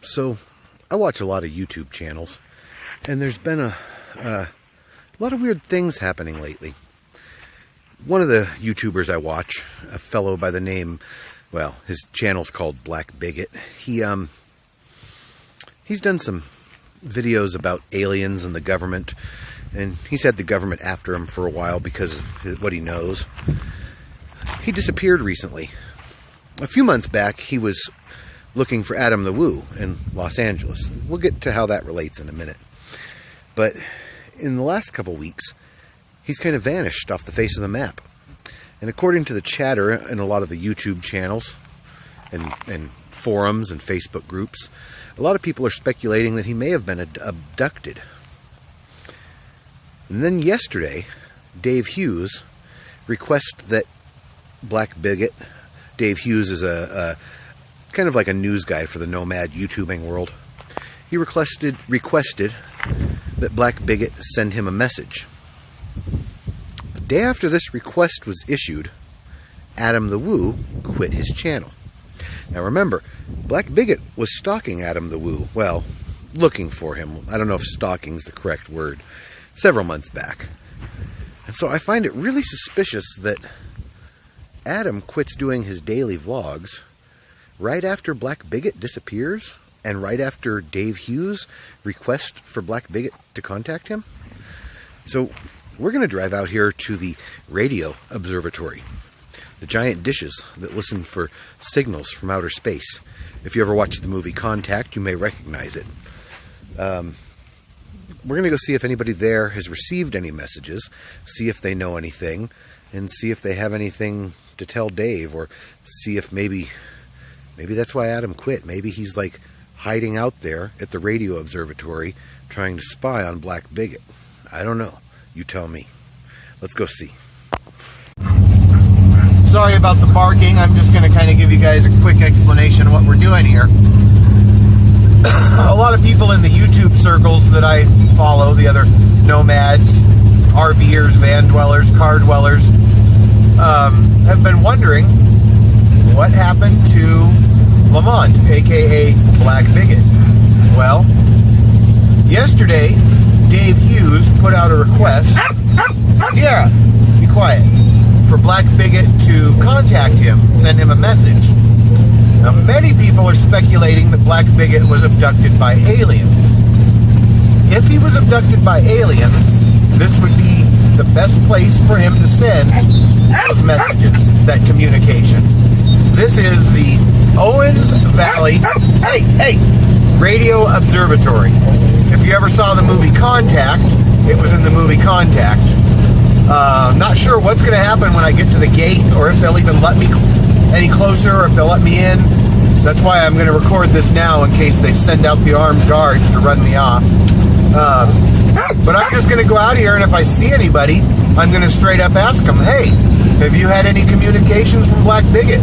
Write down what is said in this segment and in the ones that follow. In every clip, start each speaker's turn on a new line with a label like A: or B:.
A: So, I watch a lot of YouTube channels, and there's been a lot of weird things happening lately. One of the YouTubers I watch, a fellow by the name, well, his channel's called Black Bigot. He's done some videos about aliens and the government, and he's had the government after him for a while because of what he knows. He disappeared recently. A few months back, he was looking for Adam the Woo in Los Angeles. We'll get to how that relates in a minute. But in the last couple weeks, he's kind of vanished off the face of the map. And according to the chatter in a lot of the YouTube channels and forums and Facebook groups, a lot of people are speculating that he may have been abducted. And then yesterday, Dave Hughes requested that Black Bigot, Dave Hughes is a kind of like a news guy for the nomad YouTubing world. He requested that Black Bigot send him a message. The day after this request was issued, Adam the Woo quit his channel. Now remember, Black Bigot was stalking Adam the Woo. Well, looking for him. I don't know if stalking is the correct word. Several months back. And so I find it really suspicious that Adam quits doing his daily vlogs right after Black Bigot disappears and right after Dave Hughes requests for Black Bigot to contact him. So we're going to drive out here to the radio observatory, the giant dishes that listen for signals from outer space. If you ever watched the movie Contact, you may recognize it. We're going to go see if anybody there has received any messages, see if they know anything, and see if they have anything to tell Dave, or see if maybe that's why Adam quit. Maybe he's like hiding out there at the radio observatory trying to spy on Black Bigot. I don't know. You tell me. Let's go see. Sorry about the barking. I'm just going to kind of give you guys a quick explanation of what we're doing here. A lot of people in the YouTube circles that I follow, the other nomads, RVers, van dwellers, car dwellers, have been wondering what happened to Lamont, aka Black Bigot. Well, yesterday, Dave Hughes put out a request, Sierra, be quiet, for Black Bigot to contact him, send him a message. Now, many people are speculating that Black Bigot was abducted by aliens. If he was abducted by aliens, this would be the best place for him to send those messages, that communication. This is the Owens Valley Radio Observatory. If you ever saw the movie Contact, it was in the movie Contact. Not sure what's going to happen when I get to the gate, or if they'll even let me any closer, or if they'll let me in. That's why I'm going to record this now in case they send out the armed guards to run me off. But I'm just going to go out here, and if I see anybody, I'm going to straight up ask them, hey, have you had any communications from Black Bigot?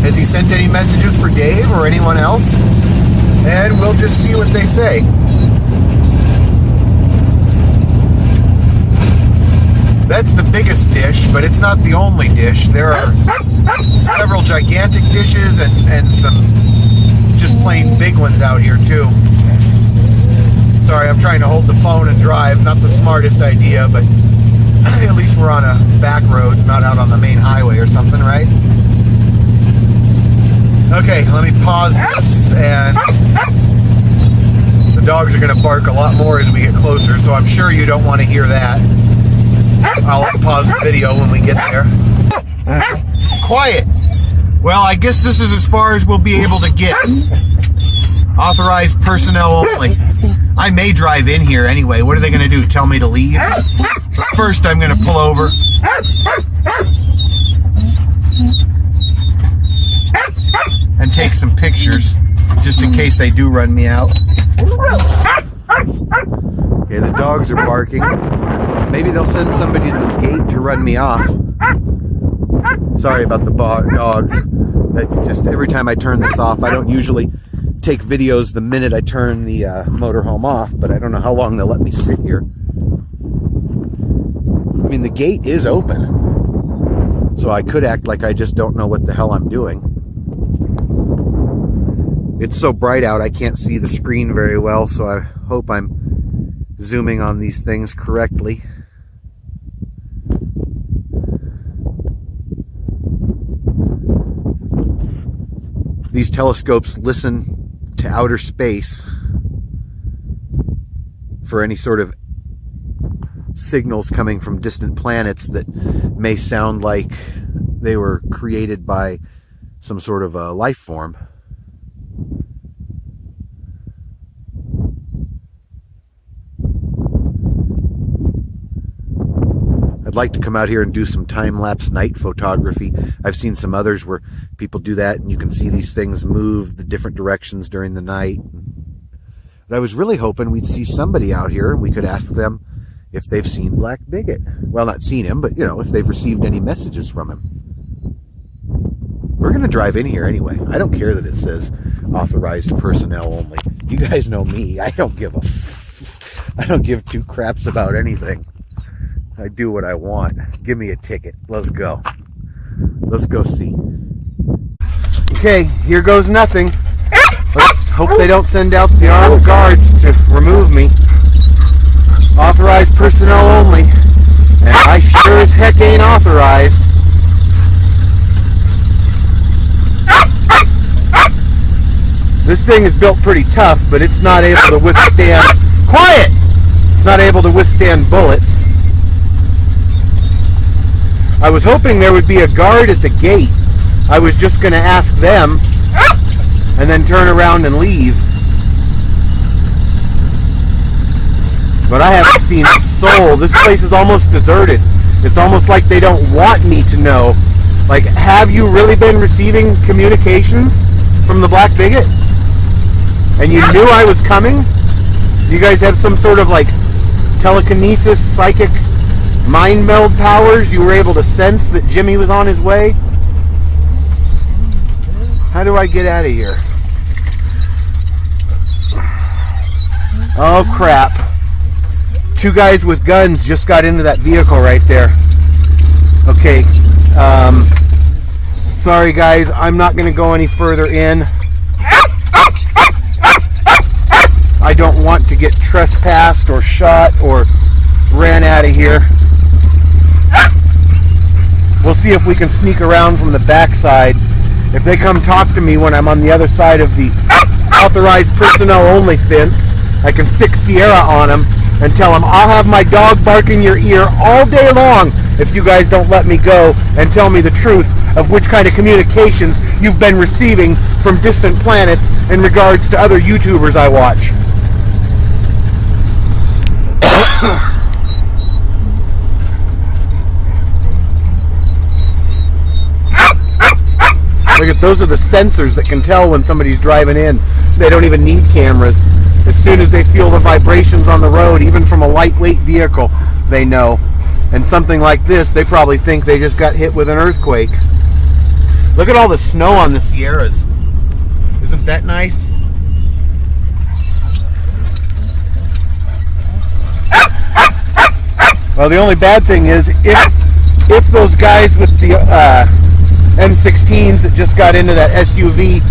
A: Has he sent any messages for Dave or anyone else? And we'll just see what they say. That's the biggest dish, but it's not the only dish. There are several gigantic dishes and some just plain big ones out here too. Sorry, I'm trying to hold the phone and drive. Not the smartest idea, but at least we're on a back road, not out on the main highway or something, right? Okay, let me pause this, and the dogs are going to bark a lot more as we get closer, so I'm sure you don't want to hear that. I'll pause the video when we get there. Quiet! Well, I guess this is as far as we'll be able to get. Authorized personnel only. I may drive in here anyway. What are they going to do? Tell me to leave? But first, I'm going to pull over. And take some pictures, just in case they do run me out. Okay, the dogs are barking. Maybe they'll send somebody to the gate to run me off. Sorry about the dogs. That's just every time I turn this off. I don't usually take videos the minute I turn the motorhome off, but I don't know how long they'll let me sit here. I mean, the gate is open, so I could act like I just don't know what the hell I'm doing. It's so bright out I can't see the screen very well, so I hope I'm zooming on these things correctly. These telescopes listen to outer space for any sort of signals coming from distant planets that may sound like they were created by some sort of a life form. I'd like to come out here and do some time-lapse night photography. I've seen some others where people do that and you can see these things move the different directions during the night. But I was really hoping we'd see somebody out here and we could ask them if they've seen Black Bigot. Well, not seen him, but, you know, if they've received any messages from him. We're going to drive in here anyway. I don't care that it says authorized personnel only. You guys know me. I don't give two craps about anything. I do what I want. Give me a ticket. Let's go. Let's go see. Okay, here goes nothing. Let's hope they don't send out the armed guards to remove me. Authorized personnel only. And I sure as heck ain't authorized. This thing is built pretty tough, but it's not able to withstand... Quiet! It's not able to withstand bullets. I was hoping there would be a guard at the gate. I was just going to ask them and then turn around and leave. But I haven't seen a soul. This place is almost deserted. It's almost like they don't want me to know. Like, have you really been receiving communications from the Black Bigot? And you knew I was coming? You guys have some sort of like telekinesis, psychic mind meld powers? You were able to sense that Jimmy was on his way? How do I get out of here? Oh crap. Two guys with guns just got into that vehicle right there. Okay. Sorry guys, I'm not going to go any further in. I don't want to get trespassed or shot or ran out of here. We'll see if we can sneak around from the backside. If they come talk to me when I'm on the other side of the authorized personnel only fence, I can sick Sierra on them and tell them I'll have my dog bark in your ear all day long if you guys don't let me go and tell me the truth of which kind of communications you've been receiving from distant planets in regards to other YouTubers I watch. Look at those are the sensors that can tell when somebody's driving in. They don't even need cameras. As soon as they feel the vibrations on the road, even from a lightweight vehicle, they know. And something like this, they probably think they just got hit with an earthquake. Look at all the snow on the Sierras. Isn't that nice? Well, the only bad thing is if those guys with the M16s that just got into that SUV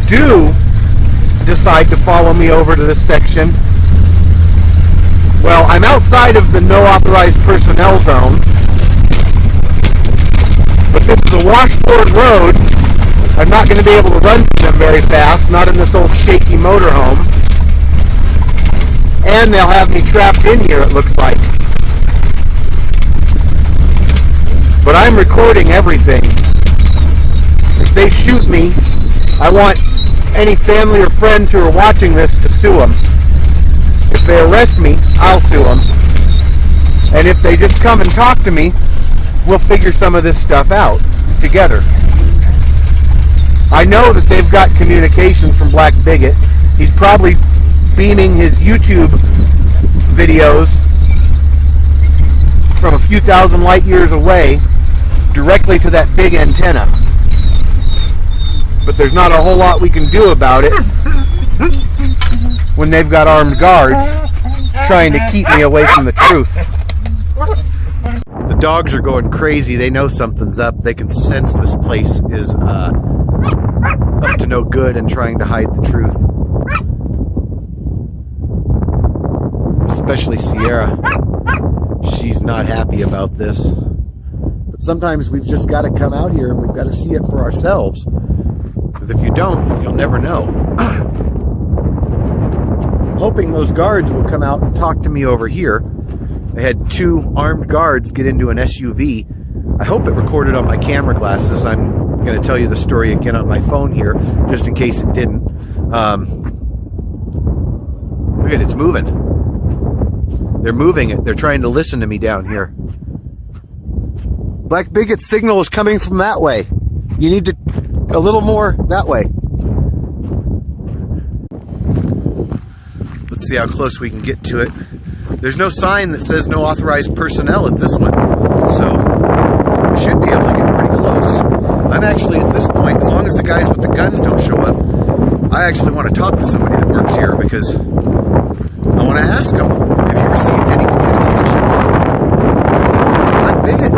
A: do decide to follow me over to this section, well, I'm outside of the no authorized personnel zone, but this is a washboard road. I'm not going to be able to run to them very fast, not in this old shaky motorhome, and they'll have me trapped in here, it looks like. But I'm recording everything. If they shoot me, I want any family or friends who are watching this to sue them. If they arrest me, I'll sue them. And if they just come and talk to me, we'll figure some of this stuff out together. I know that they've got communications from Black Bigot. He's probably beaming his YouTube videos from a few thousand light years away directly to that big antenna. But there's not a whole lot we can do about it when they've got armed guards trying to keep me away from the truth. The dogs are going crazy. They know something's up. They can sense this place is up to no good and trying to hide the truth. Especially Sierra. She's not happy about this. But sometimes we've just got to come out here and we've got to see it for ourselves. Because if you don't, you'll never know. I'm hoping those guards will come out and talk to me over here. I had 2 armed guards get into an SUV. I hope it recorded on my camera glasses. I'm going to tell you the story again on my phone here, just in case it didn't. Look at it, it's moving. They're moving it. They're trying to listen to me down here. Black Bigot's signal is coming from that way. You need to a little more that way. Let's see how close we can get to it. There's no sign that says no authorized personnel at this one, so we should be able to get pretty close. I'm actually at this point, as long as the guys with the guns don't show up, I actually want to talk to somebody that works here because I want to ask them, have you received any communications? Black Bigot.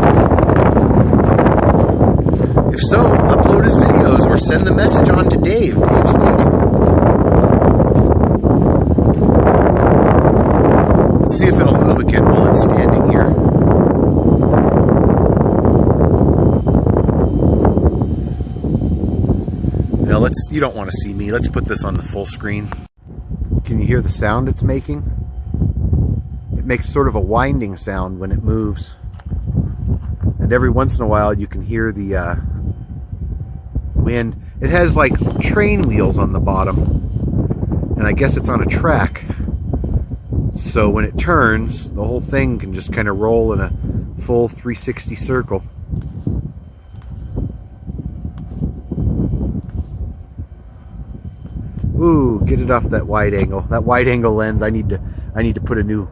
A: If so, upload his videos or send the message on to Dave. Dave's waiting. Let's see if it'll move again while I'm standing here. Now you don't want to see me. Let's put this on the full screen. Can you hear the sound it's making? It makes sort of a winding sound when it moves. And every once in a while you can hear the wind. It has like train wheels on the bottom. And I guess it's on a track. So when it turns, the whole thing can just kind of roll in a full 360 circle. Ooh, get it off that wide angle. That wide angle lens, I need to put a new.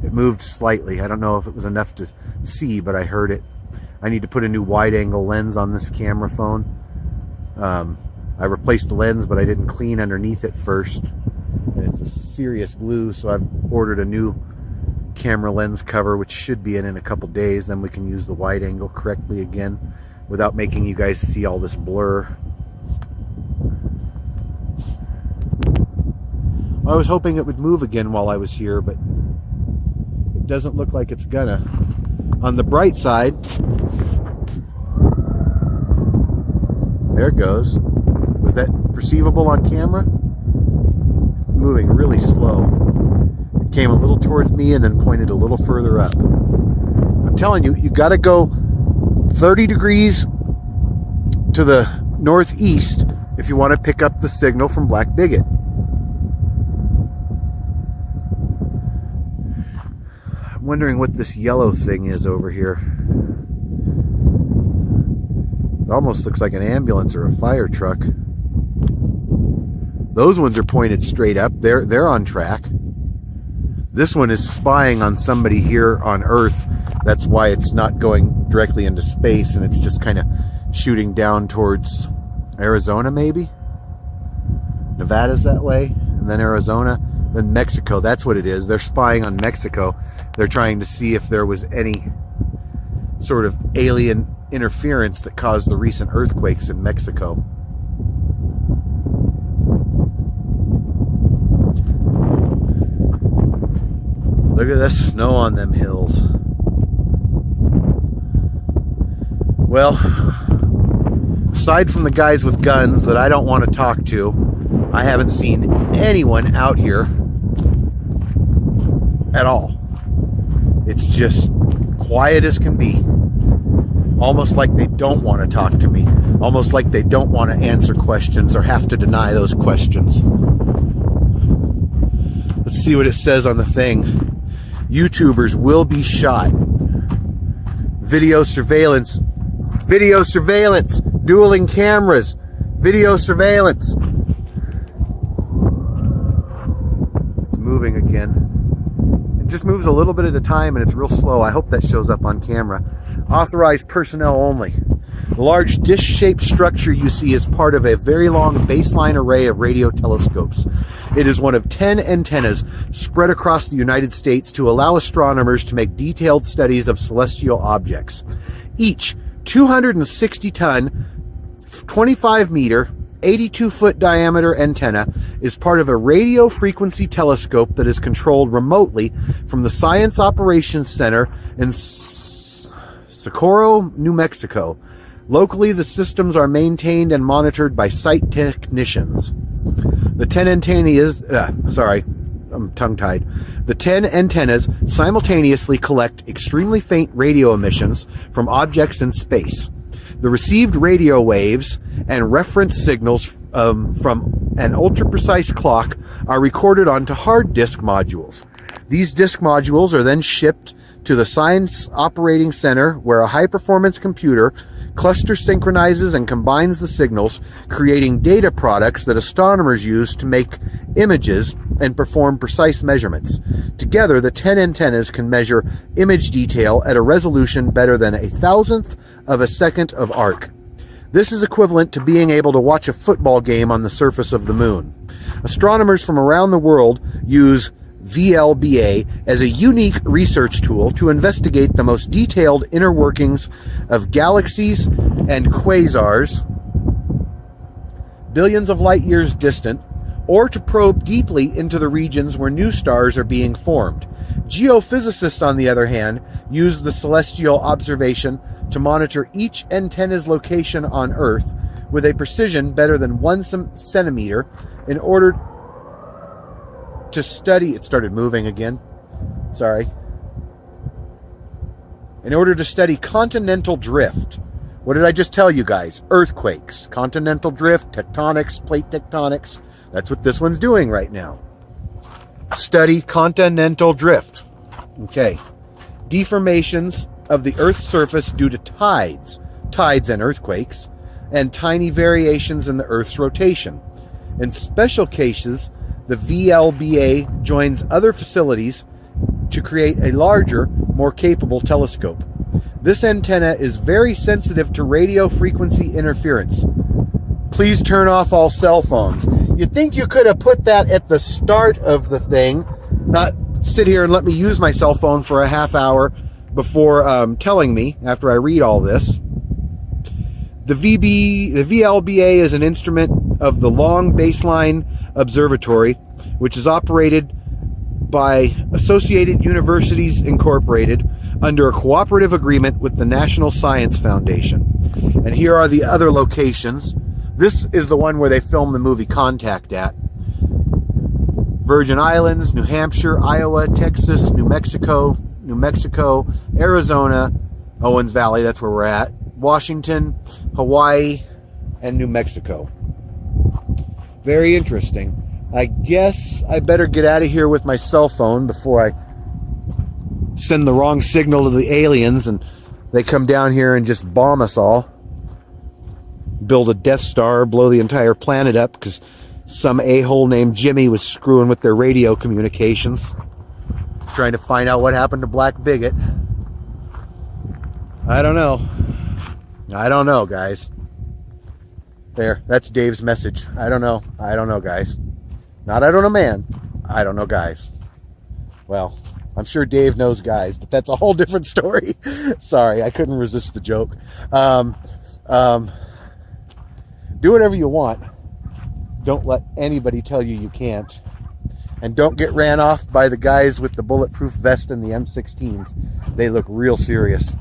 A: It moved slightly. I don't know if it was enough to see, but I heard it. I need to put a new wide angle lens on this camera phone. I replaced the lens, but I didn't clean underneath it first. And it's a serious glue, so I've ordered a new camera lens cover, which should be in a couple days. Then we can use the wide angle correctly again without making you guys see all this blur. I was hoping it would move again while I was here, but it doesn't look like it's gonna. On the bright side, there it goes. Was that perceivable on camera? Moving really slow. It came a little towards me and then pointed a little further up. I'm telling you, you gotta go 30 degrees to the northeast if you want to pick up the signal from Black Bigot. I'm wondering what this yellow thing is over here. It almost looks like an ambulance or a fire truck. Those ones are pointed straight up. They're on track. This one is spying on somebody here on Earth. That's why it's not going directly into space, and it's just kind of shooting down towards Arizona, maybe? Nevada's that way, and then Arizona, then Mexico. That's what it is. They're spying on Mexico. They're trying to see if there was any sort of alien interference that caused the recent earthquakes in Mexico. Look at the snow on them hills. Well, aside from the guys with guns that I don't want to talk to, I haven't seen anyone out here at all. It's just quiet as can be. Almost like they don't want to talk to me. Almost like they don't want to answer questions or have to deny those questions. Let's see what it says on the thing. YouTubers will be shot. Video surveillance. Video surveillance. Dueling cameras. Video surveillance. It's moving again. It just moves a little bit at a time and it's real slow. I hope that shows up on camera. Authorized personnel only. The large dish-shaped structure you see is part of a very long baseline array of radio telescopes. It is one of 10 antennas spread across the United States to allow astronomers to make detailed studies of celestial objects. Each 260-ton, 25-meter, 82-foot diameter antenna is part of a radio frequency telescope that is controlled remotely from the Science Operations Center in Socorro, New Mexico. Locally, the systems are maintained and monitored by site technicians. The 10 antennas, I'm tongue-tied. The 10 antennas simultaneously collect extremely faint radio emissions from objects in space. The received radio waves and reference signals from an ultra-precise clock are recorded onto hard disk modules. These disk modules are then shipped to the Science Operating Center, where a high-performance computer cluster synchronizes and combines the signals, creating data products that astronomers use to make images and perform precise measurements. Together, the 10 antennas can measure image detail at a resolution better than 1,000th of a second of arc. This is equivalent to being able to watch a football game on the surface of the moon. Astronomers from around the world use VLBA as a unique research tool to investigate the most detailed inner workings of galaxies and quasars billions of light years distant, or to probe deeply into the regions where new stars are being formed. Geophysicists, on the other hand, use the celestial observation to monitor each antenna's location on Earth with a precision better than 1 centimeter in order to study... It started moving again. Sorry. In order to study continental drift. What did I just tell you guys? Earthquakes, continental drift, tectonics, plate tectonics. That's what this one's doing right now. Study continental drift. Okay. Deformations of the Earth's surface due to tides and earthquakes, and tiny variations in the Earth's rotation. In special cases, the VLBA joins other facilities to create a larger, more capable telescope. This antenna is very sensitive to radio frequency interference. Please turn off all cell phones. You'd think you could have put that at the start of the thing, not sit here and let me use my cell phone for a half hour before telling me after I read all this. The VLBA is an instrument of the Long Baseline Observatory, which is operated by Associated Universities Incorporated under a cooperative agreement with the National Science Foundation. And here are the other locations. This is the one where they filmed the movie Contact at. Virgin Islands, New Hampshire, Iowa, Texas, New Mexico, Arizona, Owens Valley, that's where we're at, Washington, Hawaii, and New Mexico. Very interesting. I guess I better get out of here with my cell phone before I send the wrong signal to the aliens and they come down here and just bomb us all. Build a Death Star, blow the entire planet up because some a-hole named Jimmy was screwing with their radio communications, trying to find out what happened to Black Bigot. I don't know, guys. There, that's Dave's message. I don't know, guys. Not I don't know, man. I don't know, guys. Well, I'm sure Dave knows guys, but that's a whole different story. Sorry, I couldn't resist the joke. Do whatever you want. Don't let anybody tell you you can't. And don't get ran off by the guys with the bulletproof vest and the M16s. They look real serious.